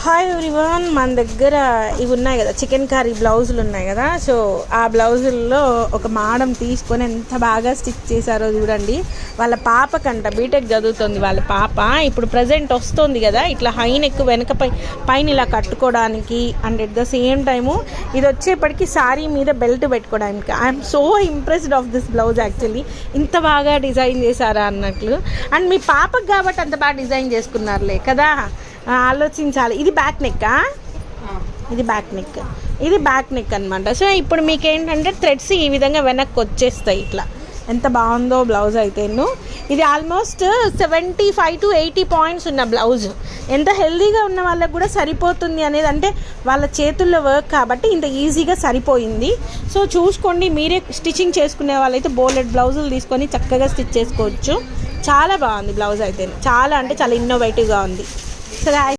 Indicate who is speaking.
Speaker 1: Hi everyone, మన దగ్గర ఇవి ఉన్నాయి కదా చికెన్ కర్రీ బ్లౌజులు ఉన్నాయి కదా. సో ఆ బ్లౌజుల్లో ఒక మాడం తీసుకొని ఎంత బాగా స్టిచ్ చేశారో చూడండి. వాళ్ళ పాపకంట బీటెక్ చదువుతుంది వాళ్ళ పాప. ఇప్పుడు ప్రజెంట్ వస్తుంది కదా ఇట్లా హై నెక్ వెనక పైన ఇలా కట్టుకోవడానికి, and at the same time ఇది వచ్చేప్పటికి శారీ మీద బెల్ట్ పెట్టుకోవడానికి. I'm so impressed of this blouse actually. ఇంత బాగా డిజైన్ చేశారా అన్నట్లు. అండ్ మీ పాపకు కాబట్టి అంత బాగా డిజైన్ చేసుకున్నారులే కదా, ఆలోచించాలి. ఇది బ్యాక్ నెక్కా, ఇది బ్యాక్ నెక్ అనమాట. సో ఇప్పుడు మీకు ఏంటంటే థ్రెడ్స్ ఈ విధంగా వెనక్కి వచ్చేస్తాయి ఇట్లా. ఎంత బాగుందో బ్లౌజ్ అయితే. ఇది ఆల్మోస్ట్ 75 to 80 పాయింట్స్ ఉన్న బ్లౌజ్. ఎంత హెల్దీగా ఉన్న వాళ్ళకి కూడా సరిపోతుంది అనేది, అంటే వాళ్ళ చేతుల్లో వర్క్ కాబట్టి ఇంత ఈజీగా సరిపోయింది. సో చూసుకోండి, మీరే స్టిచ్చింగ్ చేసుకునే వాళ్ళైతే బోలెడ్ బ్లౌజులు తీసుకొని చక్కగా స్టిచ్ చేసుకోవచ్చు. చాలా బాగుంది బ్లౌజ్ అయితే, చాలా అంటే చాలా ఇన్నోవేటివ్గా ఉంది. సో